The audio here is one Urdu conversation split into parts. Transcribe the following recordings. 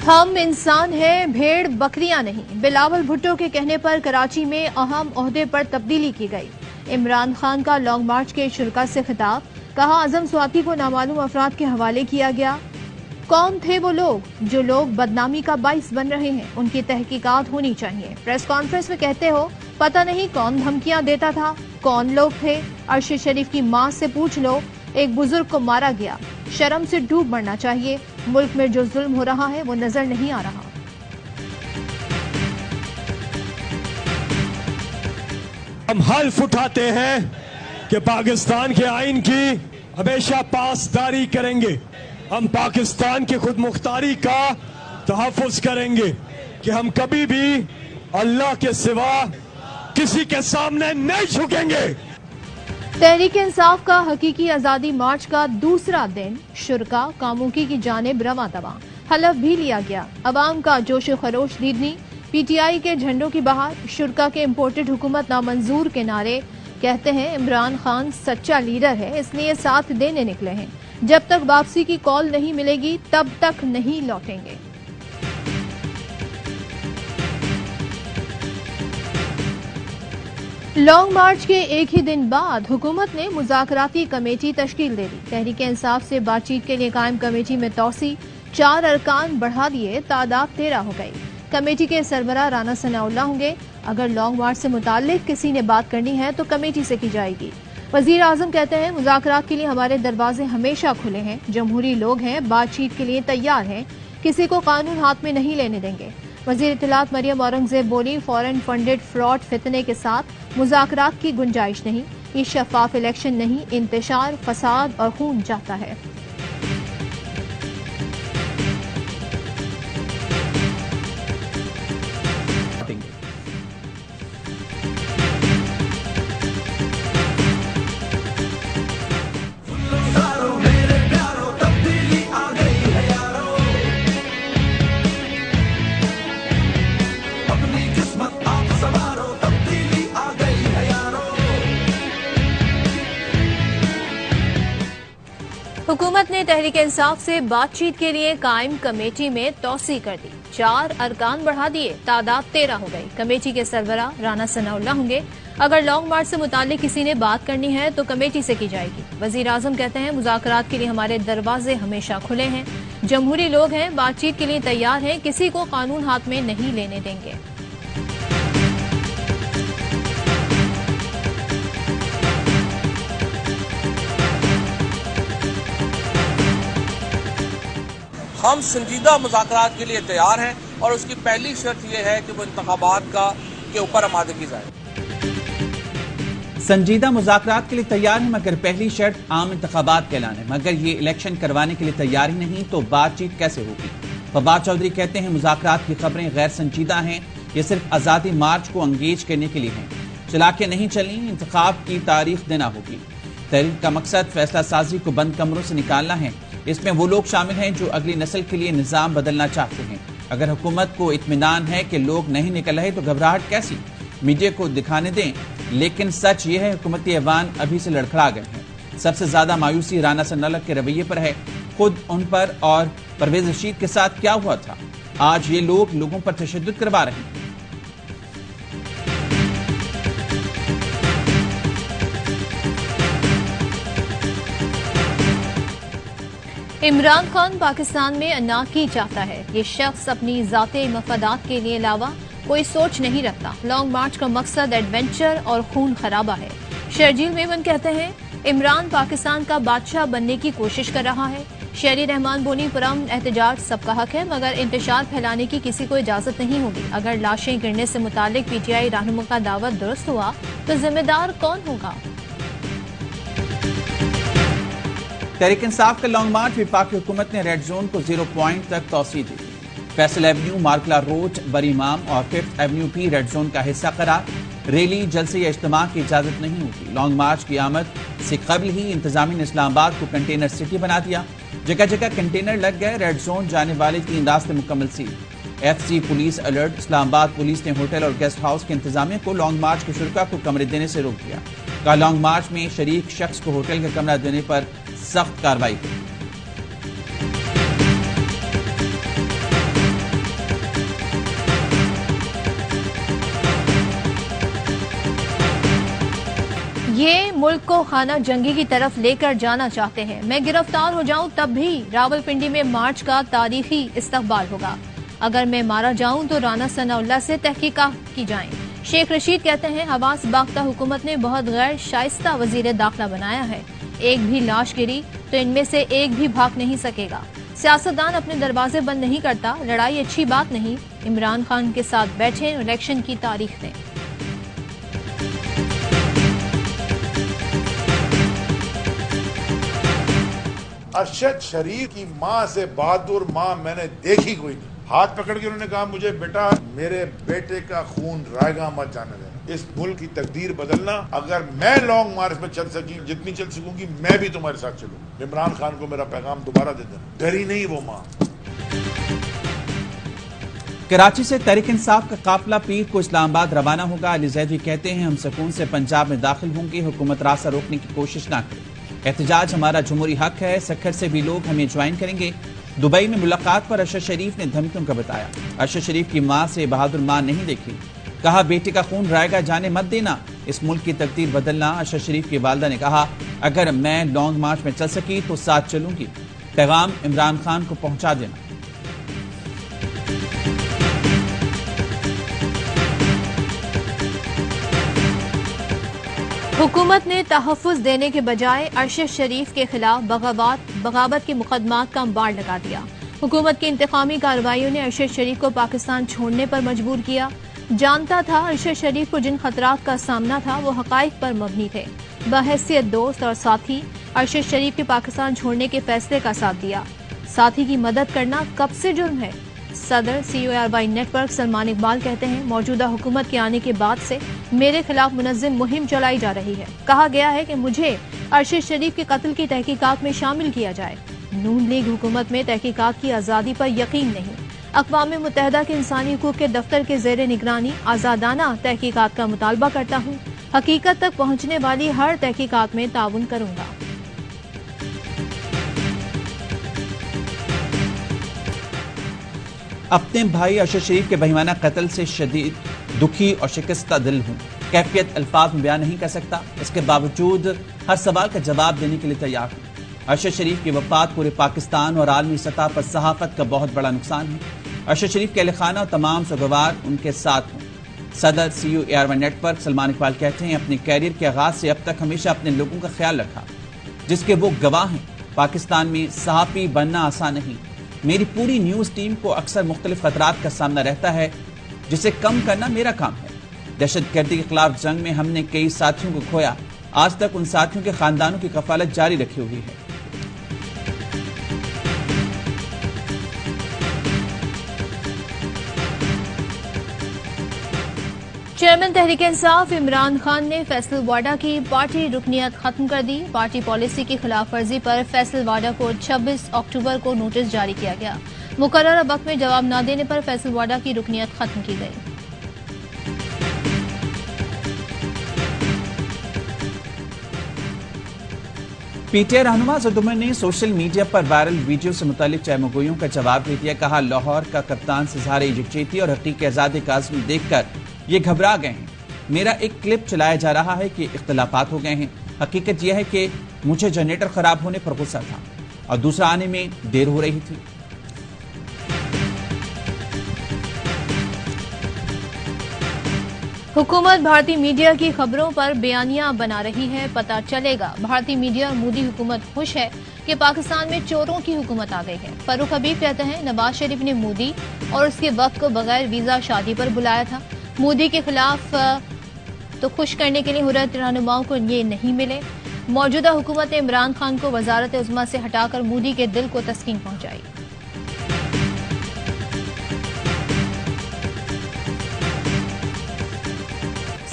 ہم انسان ہیں، بھیڑ بکریاں نہیں۔ بلاول بھٹو کے کہنے پر کراچی میں اہم عہدے پر تبدیلی کی گئی۔ عمران خان کا لانگ مارچ کے شرکاء سے خطاب، کہا اعظم سواتی کو نامعلوم افراد کے حوالے کیا گیا۔ کون تھے وہ لوگ جو لوگ بدنامی کا باعث بن رہے ہیں؟ ان کی تحقیقات ہونی چاہیے۔ پریس کانفرنس میں کہتے ہو پتہ نہیں کون دھمکیاں دیتا تھا، کون لوگ تھے؟ ارشد شریف کی ماں سے پوچھ لو، ایک بزرگ کو مارا گیا، شرم سے ڈوب مرنا چاہیے۔ ملک میں جو ظلم ہو رہا ہے وہ نظر نہیں آ رہا۔ ہم حلف اٹھاتے ہیں کہ پاکستان کے آئین کی ہمیشہ پاسداری کریں گے۔ ہم پاکستان کی خود مختاری کا تحفظ کریں گے کہ ہم کبھی بھی اللہ کے سوا کسی کے سامنے نہیں جھکیں گے۔ تحریک انصاف کا حقیقی آزادی مارچ کا دوسرا دن شرکاء کاموکی کی جانب رواں دواں، حلف بھی لیا گیا۔ عوام کا جوش و خروش دیدنی، پی ٹی آئی کے جھنڈوں کی بہار، شرکاء کے امپورٹڈ حکومت نامنظور کے نعرے۔ کہتے ہیں عمران خان سچا لیڈر ہے، اس لیے ساتھ دینے نکلے ہیں، جب تک واپسی کی کال نہیں ملے گی تب تک نہیں لوٹیں گے۔ لانگ مارچ کے ایک ہی دن بعد حکومت نے مذاکراتی کمیٹی تشکیل دے دی۔ تحریک انصاف سے بات چیت کے لیے قائم کمیٹی میں توسیع، 4 ارکان بڑھا دیے، تعداد 13 ہو گئی۔ کمیٹی کے سربراہ رانا ثناءاللہ ہوں گے۔ اگر لانگ مارچ سے متعلق کسی نے بات کرنی ہے تو کمیٹی سے کی جائے گی۔ وزیر اعظم کہتے ہیں مذاکرات کے لیے ہمارے دروازے ہمیشہ کھلے ہیں، جمہوری لوگ ہیں، بات چیت کے لیے تیار ہیں، کسی کو قانون ہاتھ میں نہیں لینے دیں گے۔ وزیر اطلاعات مریم اورنگزیب بولی فورن فنڈڈ فراڈ فتنے کے ساتھ مذاکرات کی گنجائش نہیں، یہ شفاف الیکشن نہیں، انتشار، فساد اور خون چاہتا ہے۔ حکومت نے تحریک انصاف سے بات چیت کے لیے قائم کمیٹی میں توسیع کر دی، 4 ارکان بڑھا دیے، تعداد 13 ہو گئی۔ کمیٹی کے سربراہ رانا ثناءاللہ ہوں گے۔ اگر لانگ مارچ سے متعلق کسی نے بات کرنی ہے تو کمیٹی سے کی جائے گی۔ وزیر اعظم کہتے ہیں مذاکرات کے لیے ہمارے دروازے ہمیشہ کھلے ہیں، جمہوری لوگ ہیں، بات چیت کے لیے تیار ہیں، کسی کو قانون ہاتھ میں نہیں لینے دیں گے۔ ہم سنجیدہ مذاکرات کے لیے تیار ہیں اور اس کی پہلی شرط یہ ہے کہ وہ انتخابات کے اوپر آمادگی ظاہر۔ سنجیدہ مذاکرات کے لیے تیار ہیں مگر پہلی شرط عام انتخابات کا اعلان ہے۔ مگر یہ الیکشن کروانے کے لیے تیار ہی نہیں تو بات چیت کیسے ہوگی؟ فواد چودھری کہتے ہیں مذاکرات کی خبریں غیر سنجیدہ ہیں، یہ صرف آزادی مارچ کو انگیج کرنے کے لیے ہیں، چلا کے نہیں چلیں، انتخاب کی تاریخ دینا ہوگی۔ تحریک کا مقصد فیصلہ سازی کو بند کمروں سے نکالنا ہے، اس میں وہ لوگ شامل ہیں جو اگلی نسل کے لیے نظام بدلنا چاہتے ہیں۔ اگر حکومت کو اطمینان ہے کہ لوگ نہیں نکل رہے تو گھبراہٹ کیسی؟ میڈیا کو دکھانے دیں، لیکن سچ یہ ہے حکومتی ایوان ابھی سے لڑکھڑا گئے ہیں۔ سب سے زیادہ مایوسی رانا ثناءاللہ کے رویے پر ہے، خود ان پر اور پرویز رشید کے ساتھ کیا ہوا تھا؟ آج یہ لوگ لوگوں پر تشدد کروا رہے ہیں۔ عمران خان پاکستان میں انارکی چاہتا ہے، یہ شخص اپنی ذاتی مفادات کے لیے علاوہ کوئی سوچ نہیں رکھتا۔ لانگ مارچ کا مقصد ایڈونچر اور خون خرابہ ہے۔ شرجیل میمن کہتے ہیں عمران پاکستان کا بادشاہ بننے کی کوشش کر رہا ہے۔ شہری رحمان بونی پرامن احتجاج سب کا حق ہے مگر انتشار پھیلانے کی کسی کو اجازت نہیں ہوگی۔ اگر لاشیں گرنے سے متعلق پی ٹی آئی رہنما کا دعوت درست ہوا تو ذمہ دار کون ہوگا؟ تحریک انصاف کا لانگ مارچ وفاقی حکومت نے ریڈ زون کو 0 پوائنٹ تک توسیع دی۔ فیصل ایونیو، مارکلا روڈ، بری امام اور 5th ایونیو بھی ریڈ زون کا حصہ قرار۔ ریلی، جلسے یا اجتماع کی اجازت نہیں ہوگی۔ لانگ مارچ کی آمد سے قبل ہی انتظامیہ نے اسلام آباد کو کنٹینر سٹی بنا دیا، جگہ جگہ کنٹینر لگ گئے۔ ریڈ زون جانے والے 3 راستے مکمل seal. F C police alert. Islamabad police نے ہوٹل اور گیسٹ ہاؤس کے انتظامیہ کو لانگ مارچ کے شرکاء کو کمرے دینے سے روک دیا۔ کہا لانگ مارچ میں شریک شخص کو ہوٹل کا کمرہ دینے پر سخت کارروائی کی۔ یہ ملک کو خانہ جنگی کی طرف لے کر جانا چاہتے ہیں. میں گرفتار ہو جاؤں تب بھی راولپنڈی میں مارچ کا تاریخی استقبال ہوگا. اگر میں مارا جاؤں تو رانا ثناء اللہ سے تحقیقات کی جائیں. شیخ رشید کہتے ہیں حواس باختہ حکومت نے بہت غیر شائستہ وزیر داخلہ بنایا ہے. ایک بھی لاش گری تو ان میں سے ایک بھی بھاگ نہیں سکے گا. سیاستدان اپنے دروازے بند نہیں کرتا. لڑائی اچھی بات نہیں. عمران خان کے ساتھ بیٹھیں، الیکشن کی تاریخ دیں. ارشد شریف کی ماں سے بہادر ماں میں نے دیکھی کوئی نہیں. ہاتھ پکڑ کے انہوں نے کہا مجھے بیٹا میرے بیٹے کا خون رائے گاہ مت جانے دینا. اس ملک کی تقدیر بدلنا. اگر میں لانگ مارچ میں چل سکی جتنی چل سکوں گی میں بھی تمہارے ساتھ چلوں. عمران خان کو میرا پیغام دوبارہ دے دینا، ڈری نہیں وہ ماں. کراچی سے تحریک انصاف کا قافلہ پیر کو اسلام آباد روانہ ہوگا. علی زیدی کہتے ہیں ہم سکون سے پنجاب میں داخل ہوں گے، حکومت راستہ روکنے کی کوشش نہ کرے. احتجاج ہمارا جمہوری حق ہے. سکھر سے بھی لوگ ہمیں جوائن کریں گے. دبئی میں ملاقات پر ارشد شریف نے دھمکیوں کا بتایا. ارشد شریف کی ماں سے بہادر ماں نہیں دیکھی. کہا بیٹے کا خون رائے گاہ جانے مت دینا، اس ملک کی تقدیر بدلنا. ارشد شریف کی والدہ نے کہا اگر میں لانگ مارچ میں چل سکی تو ساتھ چلوں گی. پیغام عمران خان کو پہنچا دینا. حکومت نے تحفظ دینے کے بجائے ارشد شریف کے خلاف بغاوت کے مقدمات کا انبار لگا دیا. حکومت کی انتقامی کارروائیوں نے ارشد شریف کو پاکستان چھوڑنے پر مجبور کیا. جانتا تھا ارشد شریف کو جن خطرات کا سامنا تھا وہ حقائق پر مبنی تھے. بحیثیت دوست اور ساتھی ارشد شریف کے پاکستان چھوڑنے کے فیصلے کا ساتھ دیا. ساتھی کی مدد کرنا کب سے جرم ہے؟ صدر CORY network Salman Iqbal کہتے ہیں موجودہ حکومت کے آنے کے بعد سے میرے خلاف منظم مہم چلائی جا رہی ہے. کہا گیا ہے کہ مجھے ارشد شریف کے قتل کی تحقیقات میں شامل کیا جائے. نون لیگ حکومت میں تحقیقات کی آزادی پر یقین نہیں. اقوام متحدہ کے انسانی حقوق کے دفتر کے زیر نگرانی آزادانہ تحقیقات کا مطالبہ کرتا ہوں. حقیقت تک پہنچنے والی ہر تحقیقات میں تعاون کروں گا. اپنے بھائی ارشد شریف کے بہیمانہ قتل سے شدید دکھی اور شکستہ دل ہوں. کیفیت الفاظ میں بیان نہیں کر سکتا. اس کے باوجود ہر سوال کا جواب دینے کے لیے تیار ہوں. ارشد شریف کی وفات پورے پاکستان اور عالمی سطح پر صحافت کا بہت بڑا نقصان ہے. ارشد شریف کے اہل خانہ اور تمام سوگوار ان کے ساتھ ہوں. صدر CORY network Salman Iqbal کہتے ہیں اپنے کیریئر کے آغاز سے اب تک ہمیشہ اپنے لوگوں کا خیال رکھا جس کے وہ گواہ ہیں. پاکستان میں صحافی بننا آسان نہیں. میری پوری نیوز ٹیم کو اکثر مختلف خطرات کا سامنا رہتا ہے جسے کم کرنا میرا کام ہے. دہشت گردی کے خلاف جنگ میں ہم نے کئی ساتھیوں کو کھویا. آج تک ان ساتھیوں کے خاندانوں کی کفالت جاری رکھی ہوئی ہے. چیئرمین تحریک انصاف عمران خان نے فیصل واڈا کی پارٹی رکنیت ختم کر دی. پارٹی پالیسی کی خلاف ورزی پر فیصل واڈا کو 26 اکتوبر کو نوٹس جاری کیا گیا. مقررہ وقت میں جواب نہ دینے پر فیصل واڈا کی رکنیت ختم کی گئی. PTI رہنما زدمر نے سوشل میڈیا پر وائرل ویڈیو سے متعلق چہمگوئیوں کا جواب دے دیا. کہا لاہور کا کپتان سے اظہار یکجہتی اور حقیقی آزادی کا عزم دیکھ کر یہ گھبرا گئے ہیں. میرا ایک کلپ چلایا جا رہا ہے کہ اختلافات ہو گئے ہیں. حقیقت یہ ہے کہ مجھے جنریٹر خراب ہونے پر غصہ تھا اور دوسرا آنے میں دیر ہو رہی تھی. حکومت بھارتی میڈیا کی خبروں پر بیانیہ بنا رہی ہے. پتہ چلے گا بھارتی میڈیا اور مودی حکومت خوش ہے کہ پاکستان میں چوروں کی حکومت آ گئی ہے. فاروق حبیب کہتے ہیں نواز شریف نے مودی اور اس کے وقت کو بغیر ویزا شادی پر بلایا تھا. مودی کے خلاف تو خوش کرنے کے لیے حریت رہنماؤں کو یہ نہیں ملے. موجودہ حکومت نے عمران خان کو وزارت عظمیٰ سے ہٹا کر مودی کے دل کو تسکین پہنچائی.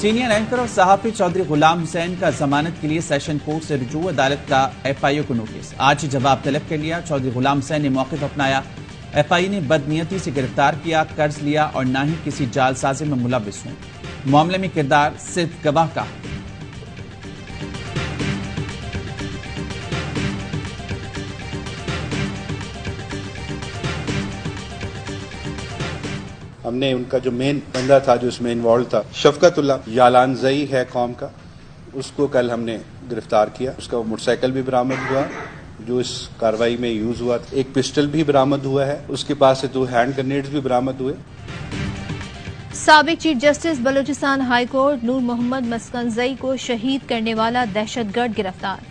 سینئر اینکر اور صحافی چودھری غلام حسین کا ضمانت کے لیے سیشن کورٹ سے رجوع. عدالت کا FIO کو نوٹس. آج جواب طلب کر لیا. چودھری غلام حسین نے موقف اپنایا. FIO نے بدنیتی سے گرفتار کیا، قرض لیا اور نہ ہی کسی جعل سازی میں ملوث ہوں. معاملے میں کردار صرف گواہ کا. ہم نے ان کا جو مین بندہ تھا جو اس میں انوالو تھا، شفقت اللہ یالان زئی ہے قوم کا، اس کو کل ہم نے گرفتار کیا. اس کا موٹر سائیکل بھی برآمد ہوا جو اس کارروائی میں یوز ہوا. ایک پسٹل بھی برآمد ہوا ہے. اس کے پاس سے 2 ہینڈ گرینیڈز بھی برآمد ہوئے. سابق chief justice Balochistan high court Noor Muhammad Maskanzai کو شہید کرنے والا دہشت گرد گرفتار.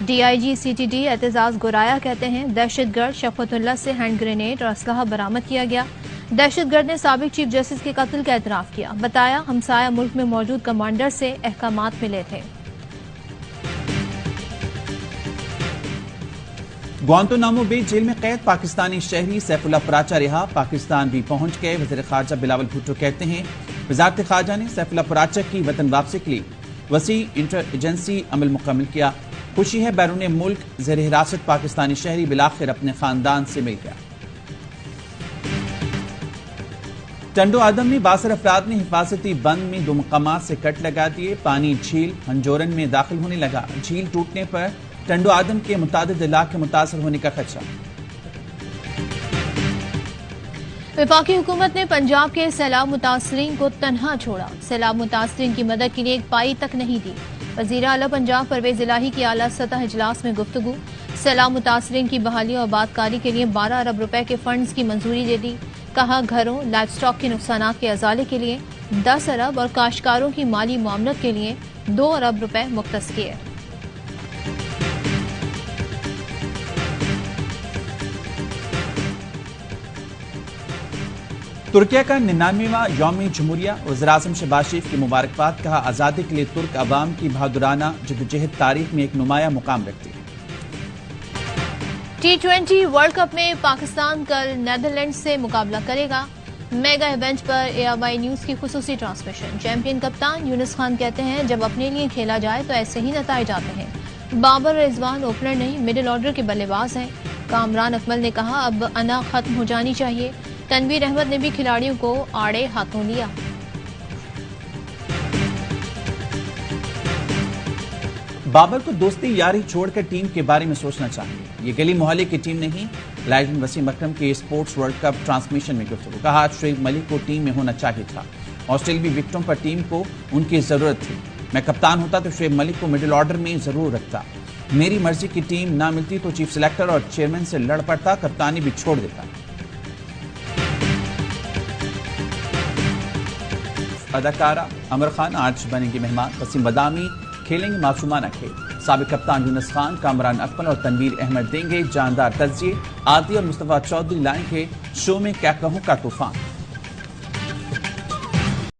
D I G C T D Aitzaz Goraya کہتے ہیں دہشت گرد شفقت اللہ سے ہینڈ گرینیڈ اور اسلحہ برآمد کیا گیا. دہشت گرد نے سابق چیف جسٹس کے قتل کا اعتراف کیا. بتایا ہمسایہ ملک میں موجود کمانڈر سے احکامات ملے تھے. گوانتانامو بے جیل میں قید پاکستانی شہری سیف اللہ پراچا رہا. پاکستان بھی پہنچ گئے. وزیر خارجہ بلاول بھٹو کہتے ہیں وزارت خارجہ نے سیف اللہ پراچا کی وطن واپسی کے لیے وسیع انٹر ایجنسی عمل مکمل کیا. خوشی ہے بیرون ملک زیر حراست پاکستانی شہری بالآخر اپنے خاندان سے مل گیا. ٹنڈو آدم میں 62 افراد نے حفاظتی بند میں 2 مقامات سے کٹ لگا دیے. پانی جھیل ہنجورن میں داخل ہونے لگا. جھیل ٹوٹنے پر ٹنڈو آدم کے متعدد علاقے متاثر ہونے کا خدشہ. وفاقی حکومت نے پنجاب کے سیلاب متاثرین کو تنہا چھوڑا. سیلاب متاثرین کی مدد کے لیے 1 پائی تک نہیں دی. وزیر اعلیٰ پنجاب پرویز الہی کی اعلیٰ سطح اجلاس میں گفتگو. سیلاب متاثرین کی بحالی اور آبادکاری کے لیے 12 ارب روپے کے فنڈز کی منظوری دے دی. کہا گھروں لائف سٹاک کے نقصانات کے ازالے کے لیے 10 ارب اور کاشتکاروں کی مالی معاونت کے لیے 2 ارب روپے مختص کیے. ترکیہ کا 99واں یوم جمہوریہ. وزیراعظم شہباز شریف کی مبارکباد. کہا آزادی کے لیے ترک عوام کی بہادرانہ جدوجہد تاریخ میں ایک نمایاں مقام رکھتی ہے. T20 ورلڈ کپ میں پاکستان کل نیدرلینڈ سے مقابلہ کرے گا. میگا ایونٹ پر AMI نیوز کی خصوصی ٹرانسمیشن. چیمپئن کپتان یونس خان کہتے ہیں جب اپنے لیے کھیلا جائے تو ایسے ہی نتائج آتے ہیں. بابر رضوان اوپنر نہیں مڈل آرڈر کے بلے باز ہیں. کامران اکمل نے کہا اب انا ختم ہو جانی چاہیے. تنویر احمد نے بھی کھلاڑیوں کو آڑے ہاتھوں لیا. بابر کو دوستی یاری چھوڑ کر ٹیم کے بارے میں سوچنا چاہیے. یہ گلی محلے کی ٹیم نہیں. لیجنڈ وسیم اکرم کے اسپورٹس ورلڈ کپ ٹرانسمیشن میں گفتگو. کہا شعیب ملک کو ٹیم میں ہونا چاہیے تھا. آسٹریلوی وکٹوں پر ٹیم کو ان کی ضرورت تھی. میں کپتان ہوتا تو شعیب ملک کو مڈل آرڈر میں ضرور رکھتا. میری مرضی کی ٹیم نہ ملتی تو چیف سلیکٹر اور چیئرمین سے لڑ پڑتا. کپتانی بھی چھوڑ دیتا. اداکارہ امر خان آج بنیں گی مہمان. وسیم بدامی کھیلیں گے معصومانہ کھیل. سابق کپتان یونس خان کامران اکمل اور تنویر احمد دیں گے جاندار تجزیے. عادی اور مصطفیٰ چودھری لائیں گے شو میں کیا کہوں کا طوفان.